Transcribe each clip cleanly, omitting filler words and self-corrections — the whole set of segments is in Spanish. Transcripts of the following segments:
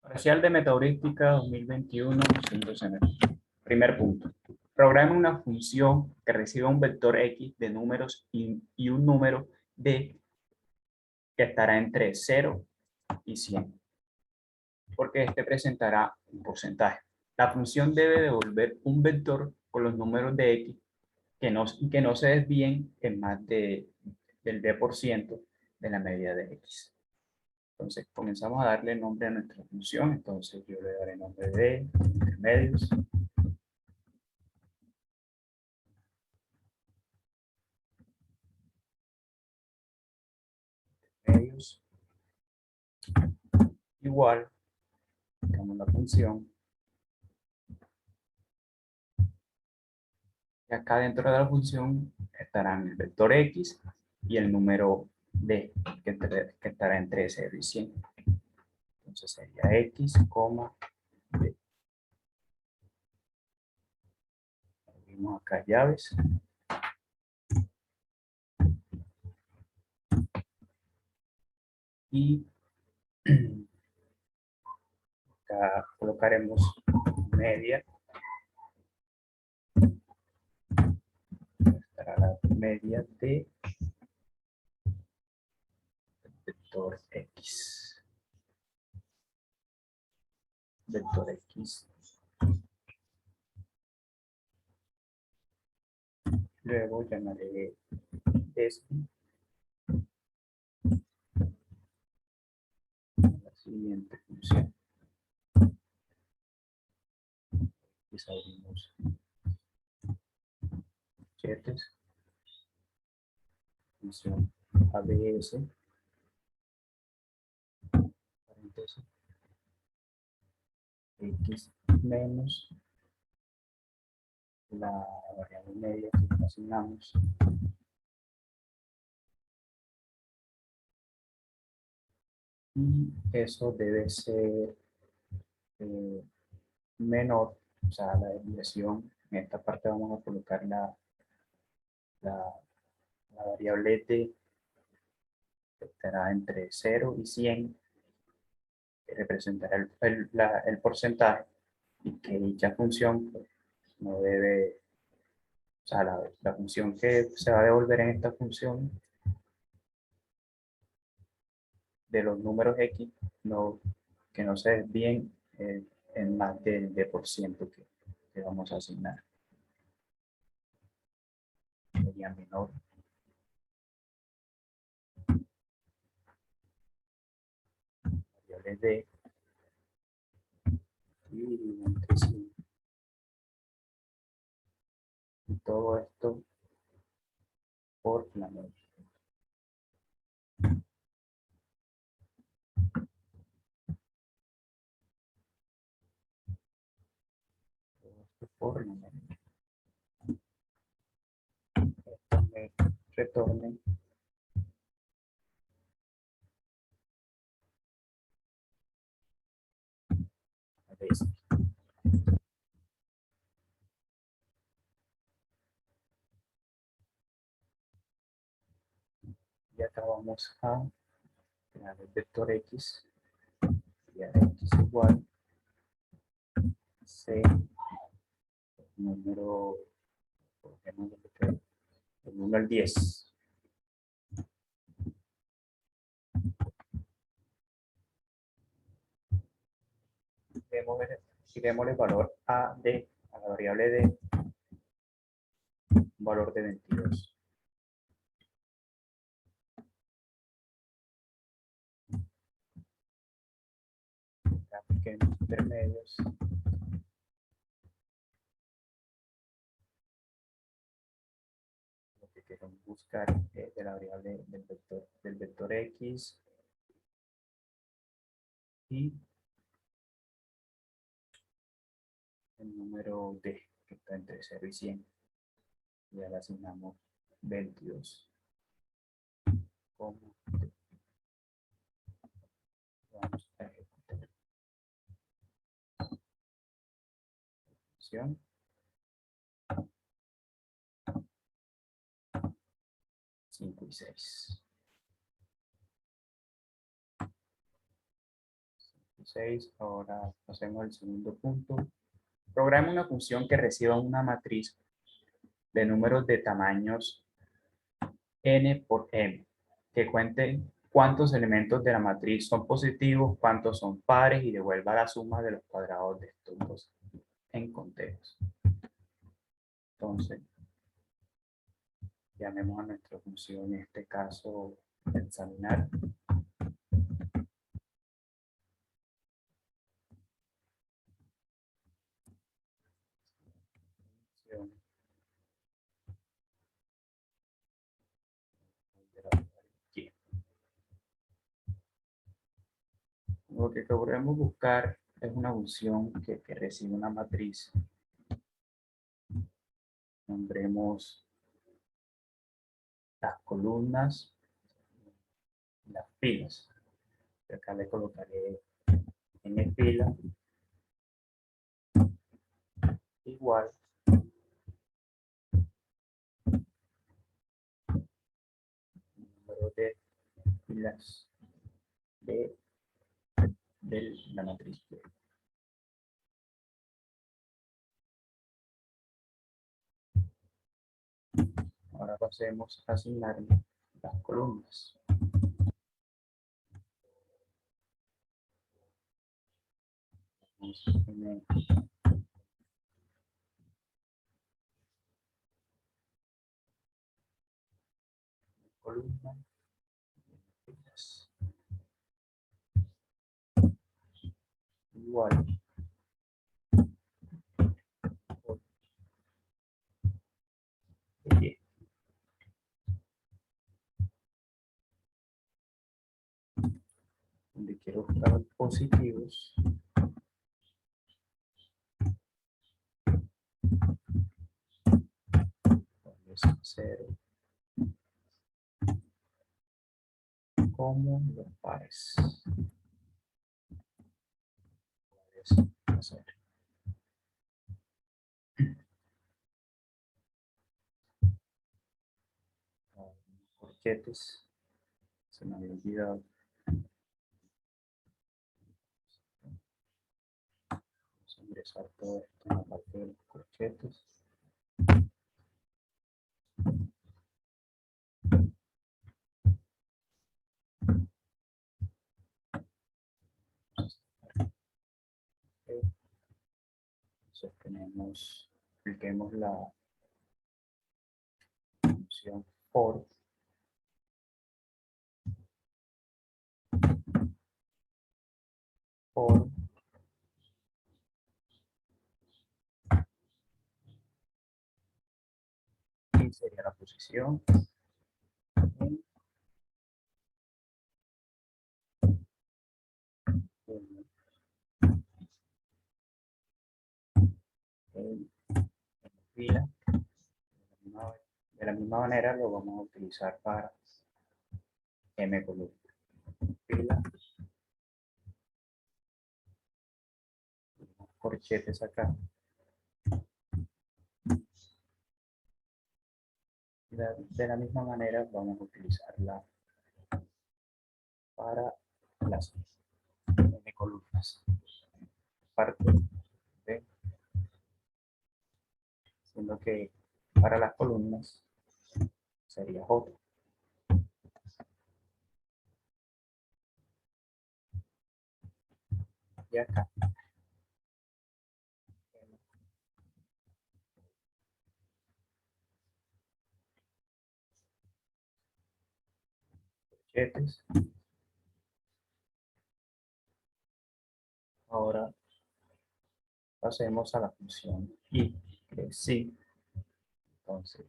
Parcial de Metaheurística 2021, segundo semestre. Primer punto. Programa una función que reciba un vector X de números y un número D que estará entre 0 y 100, porque este presentará un porcentaje. La función debe devolver un vector con los números de X que no se desvíen en más del D% de la medida de X. Entonces, comenzamos a darle nombre a nuestra función. Entonces, yo le daré nombre de intermedios. Medios. Igual, damos la función. Y acá dentro de la función estarán el vector X y el número D, que estará entre 0 y 100. Entonces sería X, D. Abrimos acá llaves. Y acá colocaremos media. Estará la media de vector X. Vector X. Luego llamaré esto la siguiente función. Y abrimos chetes, función ABS, paréntesis, X menos la variable media que asignamos y eso debe ser menor, o sea, la desviación. En esta parte vamos a colocar la variable D que estará entre 0 y 100, que representará el porcentaje, y que dicha función pues, no debe, o sea, la función que se va a devolver en esta función de los números X, que no se desvíen en más del D% que vamos a asignar. Sería menor. Variable D y entre sí. Y todo esto por la media. Todo esto por la media. Esto me retorne a esto. Y acá vamos a crear el vector X. Y a X igual C número, el número 10. Y demos el valor a la variable D, un valor de 22. Apliquemos intermedios. Lo que queremos buscar es de la variable del vector X y el número D, que está entre 0 y 100. Ya le asignamos 22. Como vamos a ejecutar la función. Cinco y 6. 6. Ahora hacemos el segundo punto. Programa una función que reciba una matriz de números de tamaños n por m, que cuente cuántos elementos de la matriz son positivos, cuántos son pares y devuelva la suma de los cuadrados de estos dos en conteos. Entonces, llamemos a nuestra función, en este caso, examinar. Lo que queremos buscar es una función que recibe una matriz. Nombremos las columnas, las filas. Acá le colocaré n fila igual número de filas de la matriz B. Ahora pasemos a asignar las columnas. Columna, filas, igual y donde quiero buscar positivos, es 0 como los pares. Es 0. Corchetes, se me había olvidado. Vamos a ingresar todo esto en la parte de los corchetes. Entonces tenemos, apliquemos la función for y sería la posición en fila. De la misma manera lo vamos a utilizar para m columna. Fila, corchetes acá. De la misma manera vamos a utilizarla para las m columnas. Parte de, siendo que para las columnas sería J. Y acá corchetes. Ahora pasemos a la función y, que es sí. Entonces,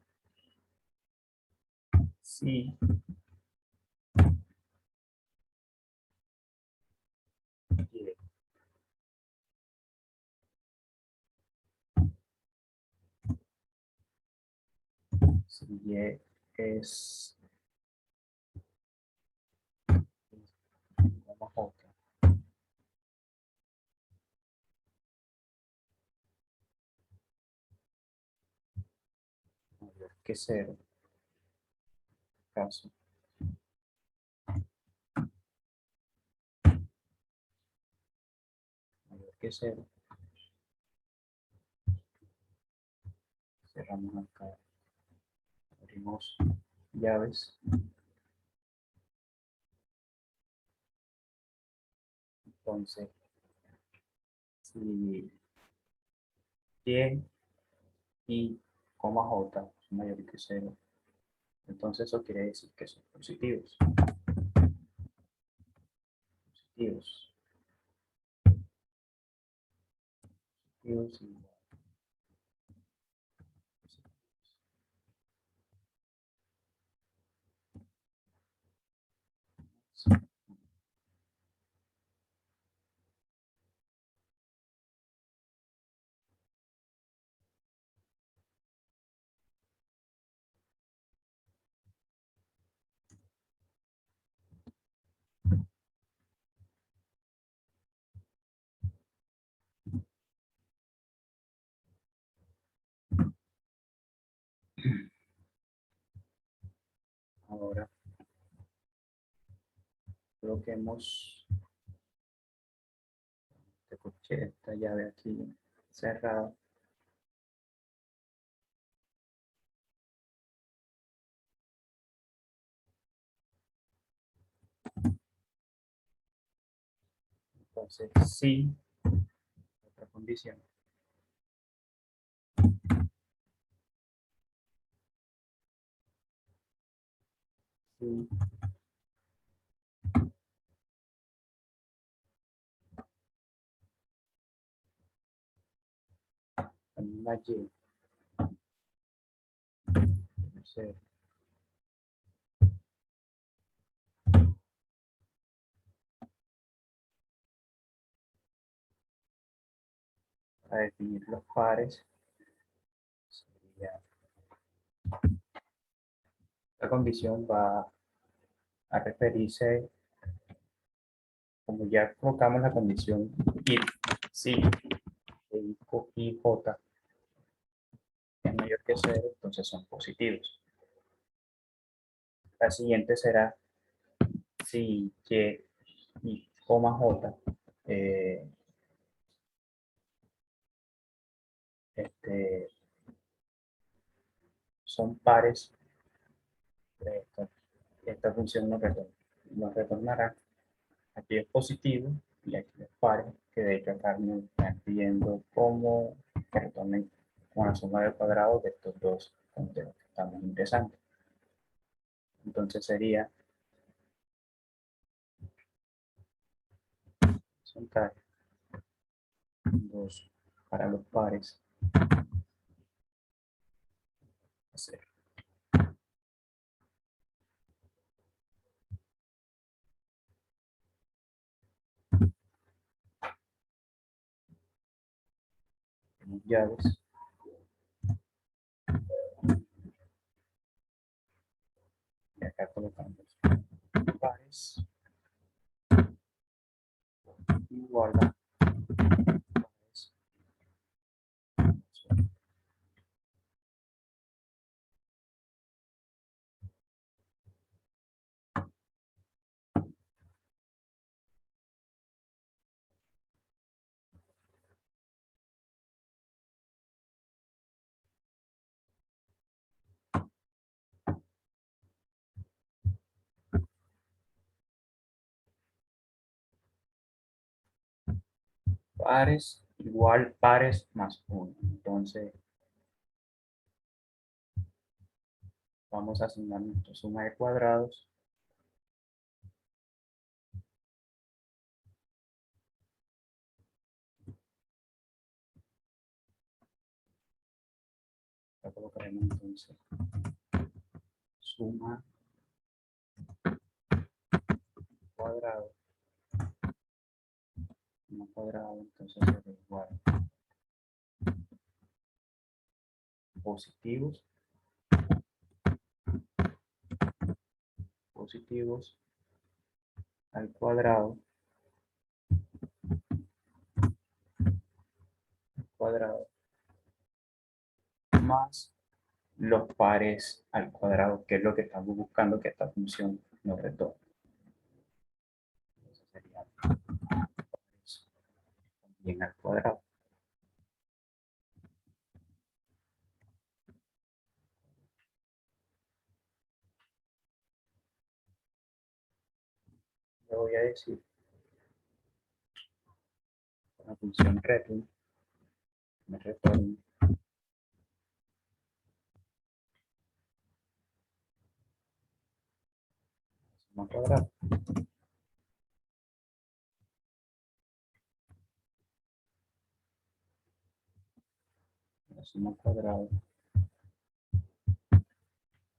sí si y es como J, mayor que 0, caso que 0. Cerramos acá. Abrimos llaves. Entonces, si y y coma j es mayor que 0, entonces eso quiere decir que son positivos. Positivos. Positivos y ahora coloquemos esta llave aquí cerrada. Entonces, sí, otra condición. Sí, la y. Entonces, para definir los pares, sería, la condición va a referirse, como ya colocamos la condición if, si y j es mayor que 0, entonces son positivos. La siguiente será si y coma j son pares, esta función nos retornará. Aquí es positivo y aquí es pares, que de hecho acá nos están pidiendo cómo que retornen con la suma del cuadrado de estos dos conteos que estamos ingresando. Entonces sería soltar 2 para los pares, hacer llaves, y acá colocamos pares igual a pares. Pares igual pares más 1. Entonces vamos a asignar nuestra suma de cuadrados. La colocaremos entonces suma cuadrado, suma cuadrado, entonces será igual positivos, positivos al cuadrado más los pares al cuadrado, que es lo que estamos buscando que esta función nos retorne. Entonces sería pares bien al cuadrado. Le voy a decir la función return me retorna suma cuadrada. La suma cuadrada.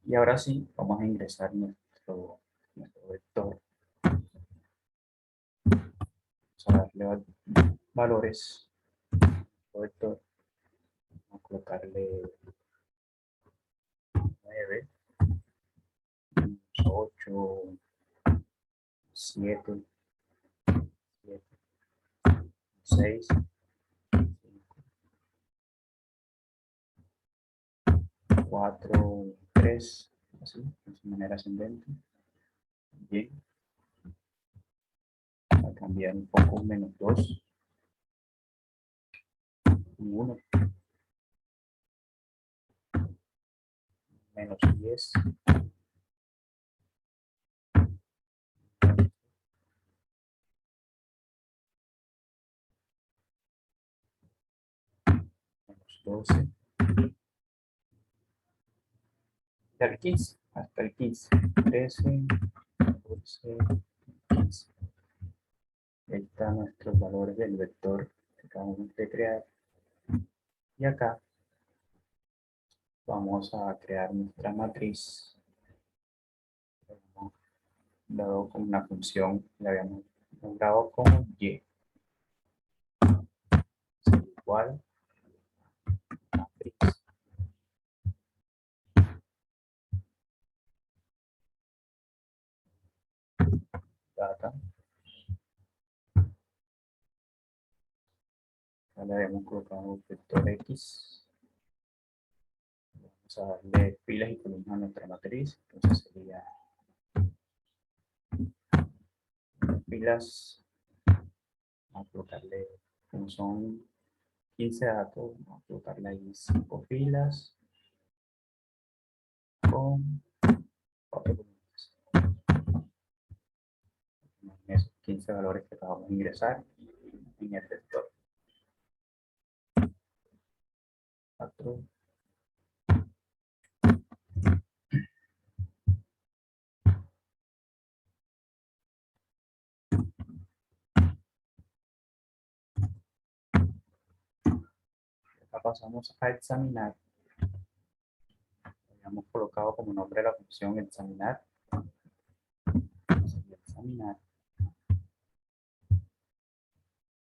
Y ahora sí, vamos a ingresar nuestro vector. Vamos a darle valores al vector. Vamos a colocarle 9, 8, 7, 6, 4, 3, así, de manera ascendente. Bien. Voy a cambiar un poco, menos 2, 1, menos 10, menos 12, hasta el 15, 13, 14, 15. Ahí están nuestros valores del vector que acabamos de crear. Y acá vamos a crear nuestra matriz. Dado con una función, la habíamos nombrado como y. Igual matriz. Data. Ya le habíamos colocado vector X. Vamos a darle filas y columnas a nuestra matriz. Entonces sería filas. Vamos a colocarle, como son 15 datos, vamos a colocarle ahí 5 filas con 4 columnas. Esos 15 valores que acabamos de ingresar en el vector. 4. Acá pasamos a examinar. Habíamos colocado como nombre de la función examinar. Examinar.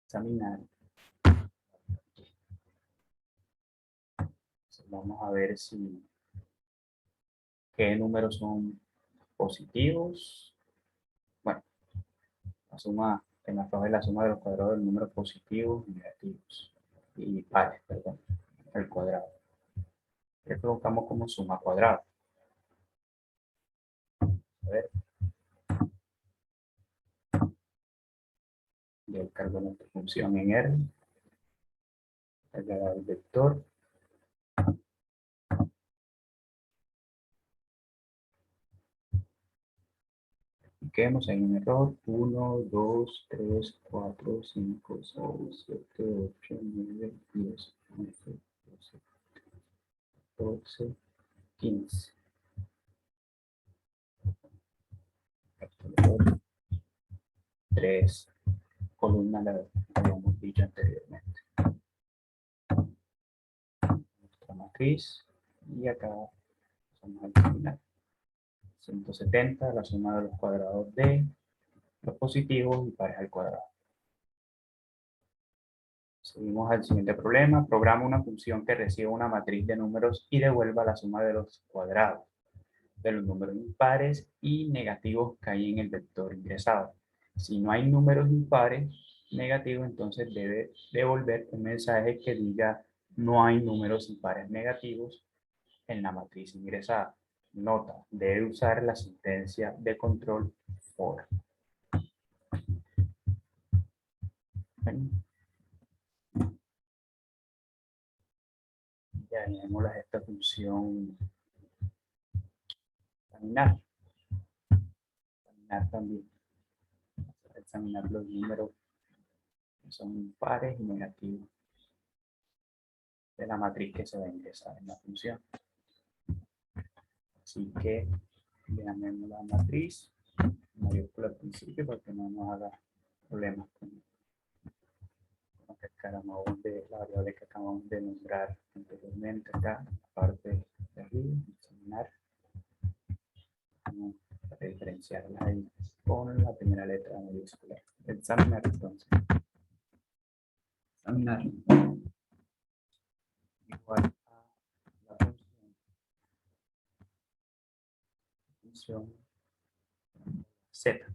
Examinar. Entonces vamos a ver si qué números son positivos. Bueno, la suma, en la tabla de la suma de los cuadrados del número positivos y negativos. Y pares, perdón, el cuadrado. Le colocamos como suma cuadrada. A ver. Yo cargo nuestra función en R. El vector. Quedemos en un error. 1, 2, 3, 4, 5, 6, 7, 8, 9, 10, 11, 12, 14, 15. 3 columnas la habíamos dicho anteriormente. Nuestra matriz. Y acá vamos a examinar 170, la suma de los cuadrados de los positivos y pares al cuadrado. Seguimos al siguiente problema. Programa una función que reciba una matriz de números y devuelva la suma de los cuadrados de los números impares y negativos que hay en el vector ingresado. Si no hay números impares negativos, entonces debe devolver un mensaje que diga no hay números impares negativos en la matriz ingresada. Nota, debe usar la sentencia de control for. llamémosla a esta función examinar. Examinar también. Examinar los números que son impares y negativos de la matriz que se va a ingresar en la función. Así que llamémosla la matriz mayúscula al principio para que no nos haga problemas con lo que acabamos de, la variable que acabamos de nombrar anteriormente acá, en la parte de arriba, examinar. Vamos a diferenciarla ahí con la primera letra mayúscula. Examinar entonces. Examinar igual a la función z.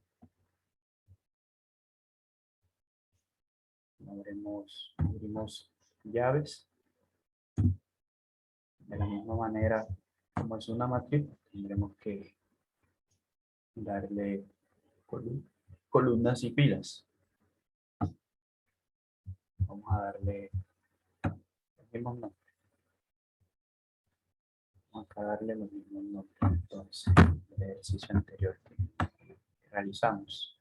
Abrimos llaves. De la misma manera, como es una matriz, tendremos que darle columnas y filas. Vamos a darle los mismos nombres. Vamos a darle los mismos nombres. Entonces, el ejercicio anterior que realizamos.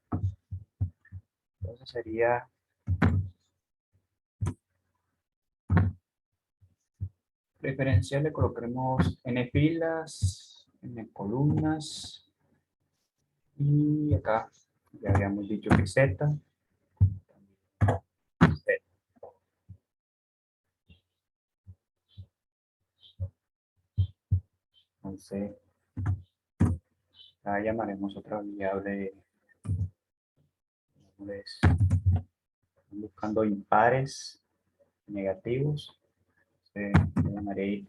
Entonces sería preferencial, le colocaremos n filas, n columnas y acá ya habíamos dicho que z. Entonces, la llamaremos otra variable, buscando impares negativos. Le llamaré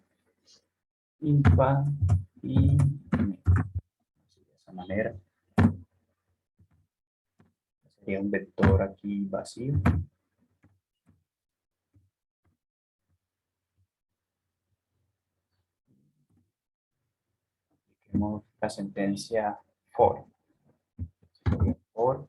impar y de esa manera. Sería un vector aquí vacío. Apliquemos la sentencia for. For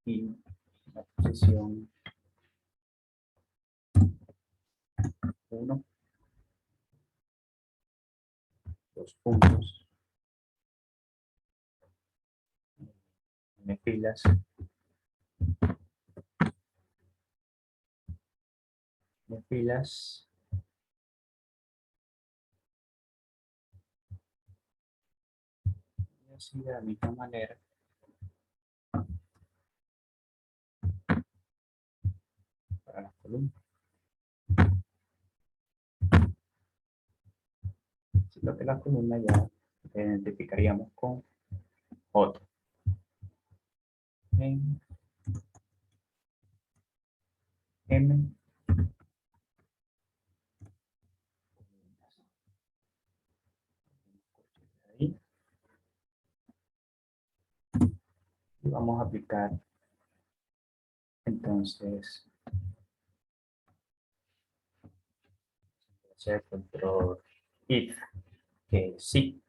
y la posición 1, 2 puntos, n filas, n filas, y así de la misma manera para las columnas. Lo que la columna ya identificaríamos con J. En M. Ahí. Y vamos a aplicar entonces el control if, que sí.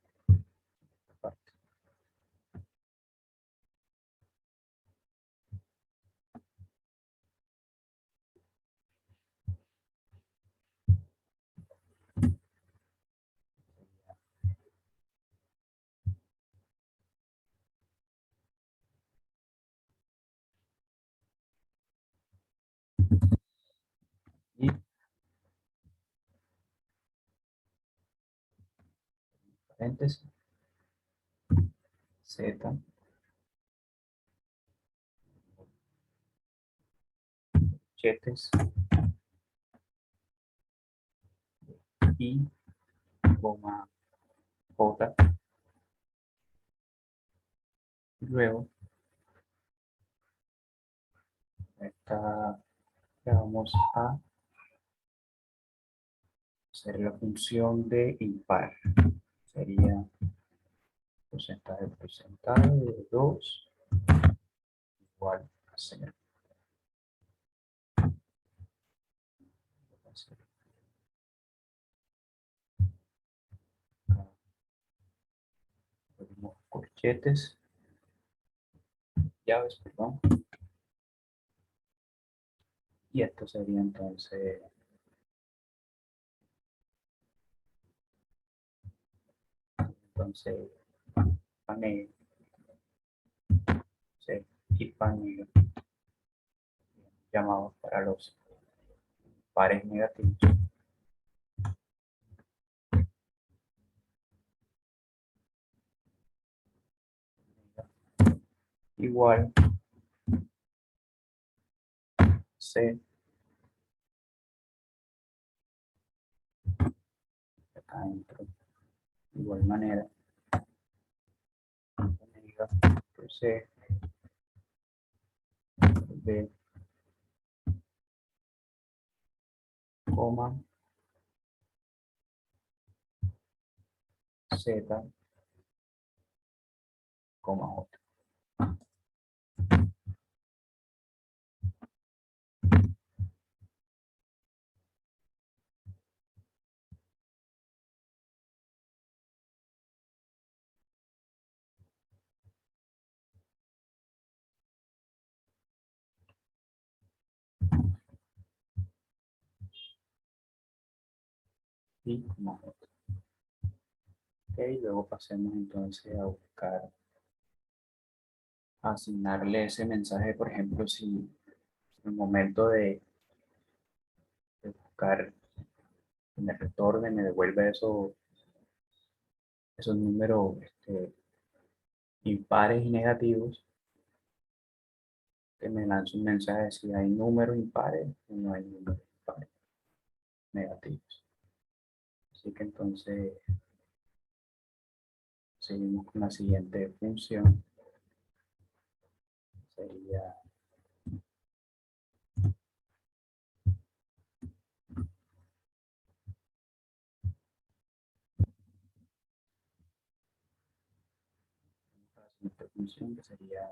Y paréntesis Z chetes y coma J. Y luego esta le vamos a hacer la función de impar. Sería porcentaje de 2 igual a 0. corchetes, llaves, perdón. Y esto sería entonces panel, y panel llamados para los pares negativos. Igual C, acá adentro, de igual manera, omega por C, B, coma, Z, coma J. Y coma J. Ok, luego pasemos entonces a buscar, a asignarle ese mensaje, por ejemplo, si en el momento de buscar me retorne, me devuelve esos números impares y negativos, que me lance un mensaje si hay números impares o no hay números impares negativos. Así que entonces seguimos con la siguiente función. Sería la siguiente función que sería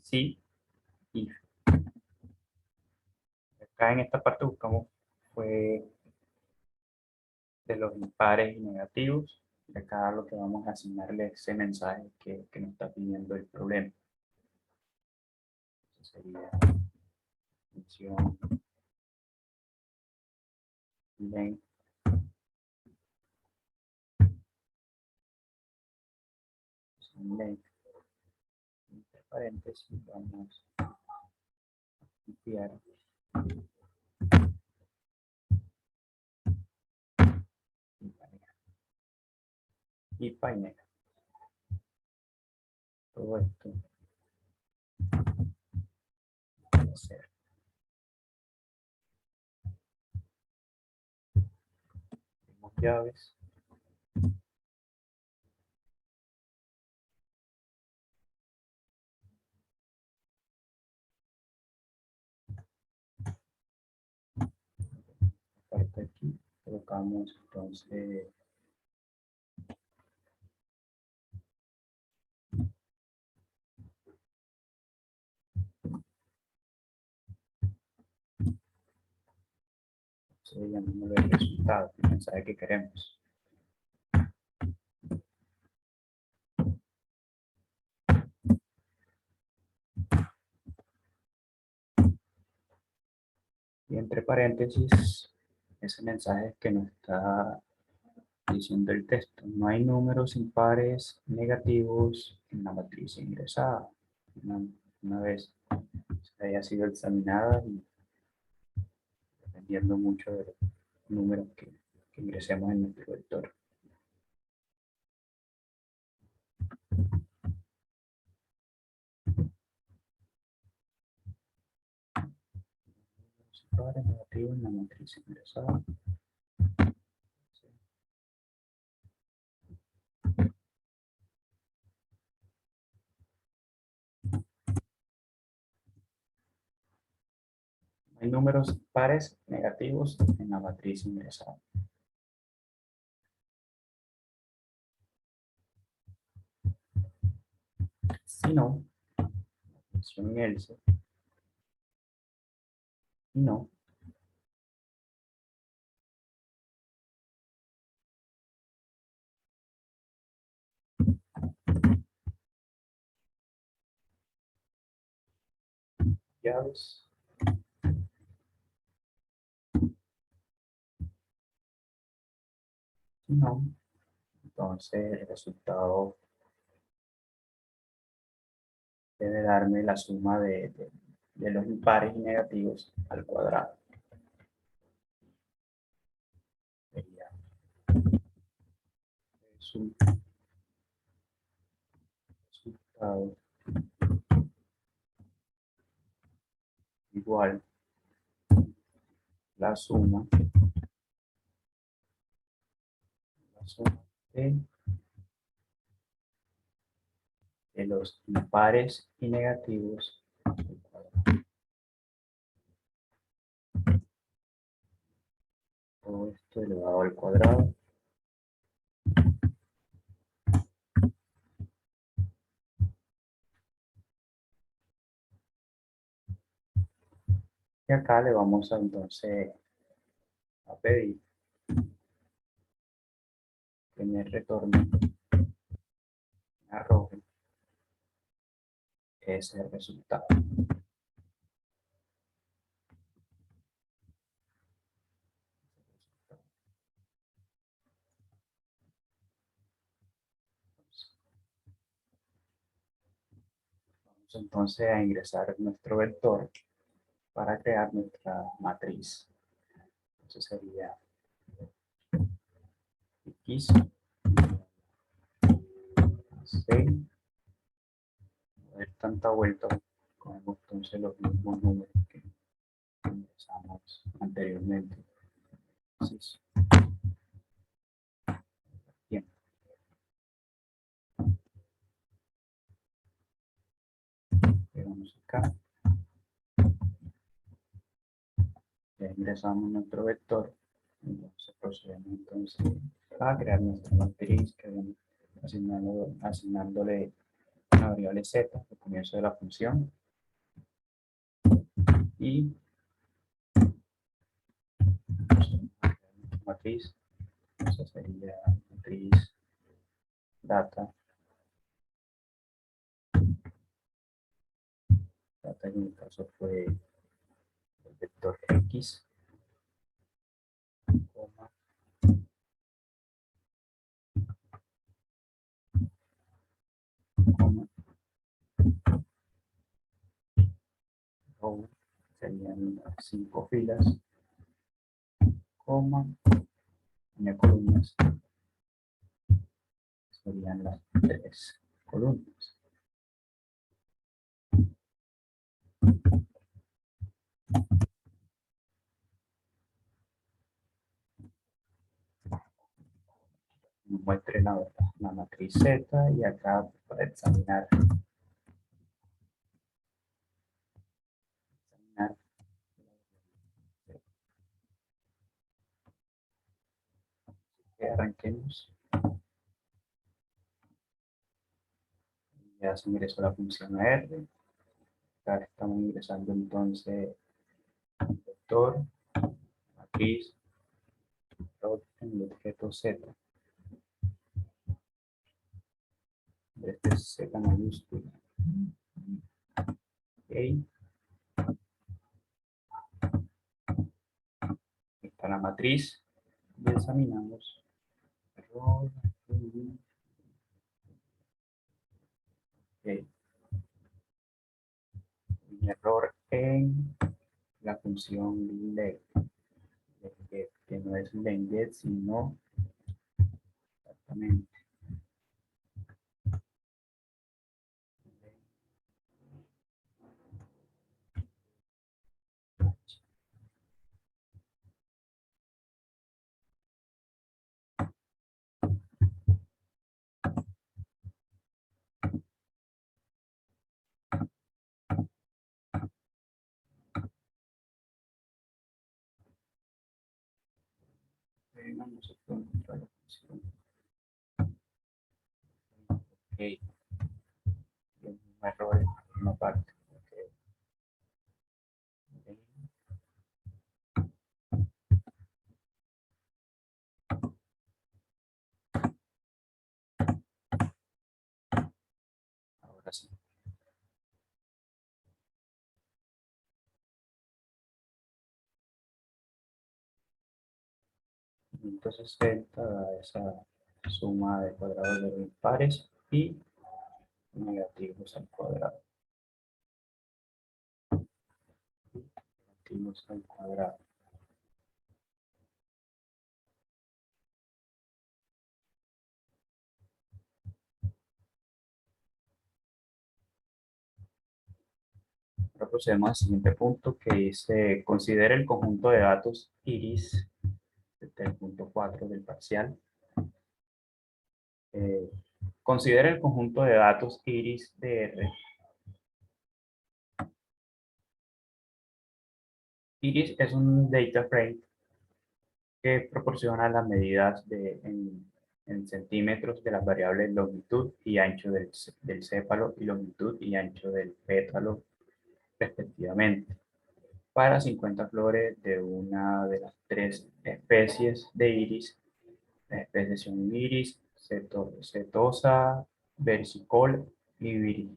si if. Acá en esta parte buscamos fue de los impares y negativos. Y acá lo que vamos a asignarle es ese mensaje que nos está pidiendo el problema. Entonces sería función length length, entre paréntesis, vamos a copiar y panel. Todo esto va a ser llaves, parte aquí, colocamos entonces llamándolo el resultado, el mensaje que queremos. Y entre paréntesis, ese mensaje que nos está diciendo el texto. No hay números impares negativos en la matriz ingresada. Una vez se haya sido examinada y dependiendo mucho de los números que ingresemos en nuestro vector. Impares negativos en la matriz ingresada. Hay números pares negativos en la matriz ingresada. Si no, función else, y no, llaves. Si no, entonces el resultado debe darme la suma de los impares y negativos al cuadrado. Sería resultado igual la suma de, de los impares y negativos al cuadrado. Todo esto elevado al cuadrado. Y acá le vamos a entonces a pedir que me retorne, arroje ese resultado. Vamos entonces a ingresar nuestro vector para crear nuestra matriz. Entonces sería X, C, no dar tanta vuelta, cogemos entonces los mismos números que ingresamos anteriormente. Entonces, bien. Llegamos acá, ya ingresamos nuestro vector, entonces procedemos entonces a crear nuestra matriz, asignándole una variable z al comienzo de la función y matriz, esa sería matriz data en mi caso fue el vector x, coma, coma, row, serían 5 filas, coma, en columnas, serían las 3 columnas. Muestre la matriz Z y acá para examinar arranquemos. Ya se ingresó la función R. Acá estamos ingresando entonces vector, matriz, en el objeto Z. Este es Z mayúscula. Okay. Está la matriz y examinamos error. Okay. Un error en la función len, que no es lenget, sino exactamente no se puede encontrar la función. Ok, un error en una parte. Okay. Ahora sí. 360 da esa suma de cuadrados de los impares y negativos al cuadrado. Negativos al cuadrado. Ahora procedemos al siguiente punto que dice, considera el conjunto de datos iris, este es el punto 4 del parcial. Considera el conjunto de datos iris de R. Iris es un data frame que proporciona las medidas en centímetros de las variables longitud y ancho del sépalo y longitud y ancho del pétalo, respectivamente, para 50 flores de una de las tres especies de iris. Las especies son iris, setosa, versicolor y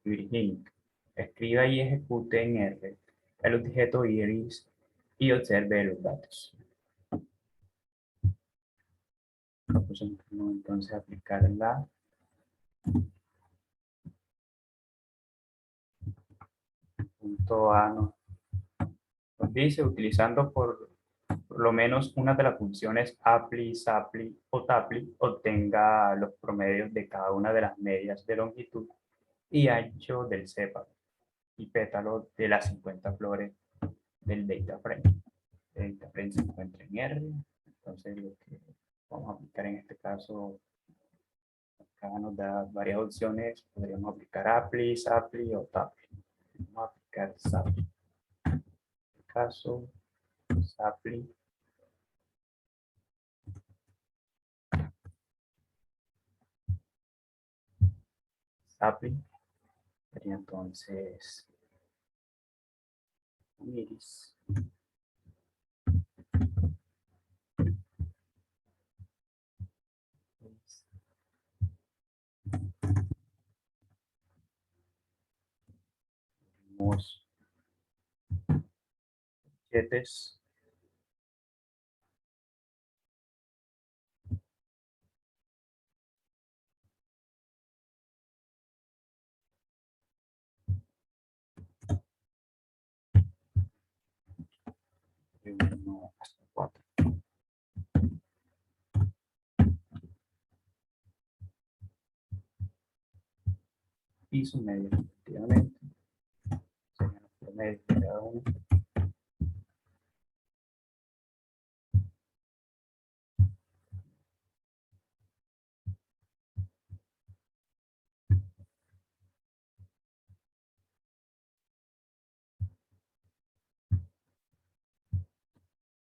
virginic. Escriba y ejecute en R el objeto iris y observe los datos. Pues, entonces aplicar la punto A nos dice utilizando por lo menos una de las funciones apply, supply o taply, obtenga los promedios de cada una de las medias de longitud y ancho del sépalo y pétalo de las 50 flores del data frame. El data frame se encuentra en R, entonces lo que vamos a aplicar en este caso, acá nos da varias opciones, podríamos aplicar apply, supply o taply. Vamos a aplicar supply. En este caso, supply. Sapling sería entonces iris. Tenemos 7. De 1 hasta 4. Y su medio, efectivamente. Serían los promedios de cada uno.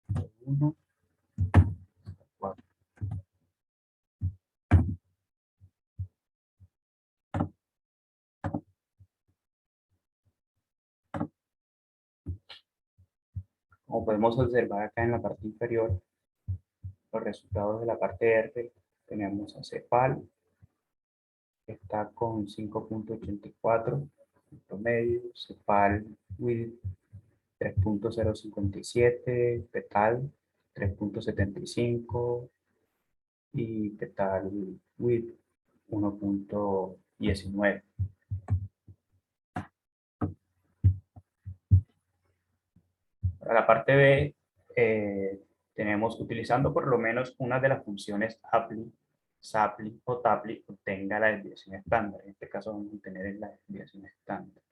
De 1 hasta 4. Como podemos observar acá en la parte inferior, los resultados de la parte R, tenemos a Cepal, que está con 5.84 promedio, Cepal Will 3.057, Petal 3.75 y Petal With 1.19. Para la parte B, tenemos utilizando por lo menos una de las funciones apply, supply o taply, obtenga la desviación estándar. En este caso vamos a tener la desviación estándar.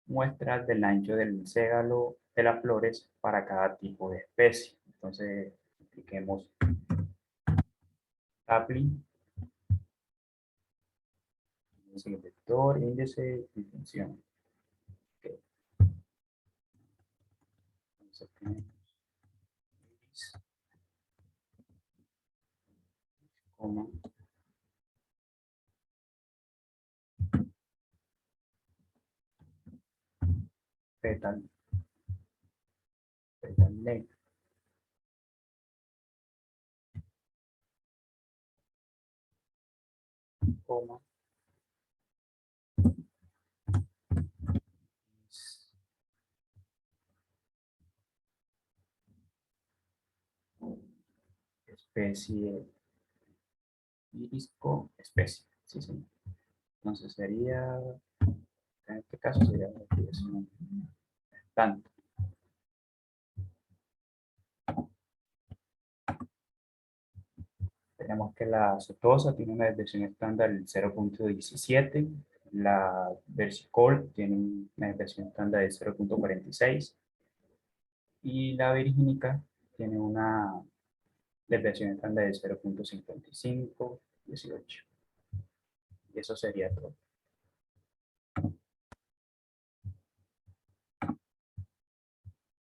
Muestras del ancho del ségalo de las flores para cada tipo de especie. Entonces, apliquemos apply, el vector, índice y función. Okay. Entonces, tenemos coma, petal, petal length, coma, especie, irisco, especie. Sí, sí. Entonces sería, en este caso sería la desviación tanto. Tenemos que la acetosa tiene una desviación estándar del 0.17, la versicol tiene una desviación estándar del 0.46 y la virgínica tiene una desviación estándar de 0.5518. Y eso sería todo.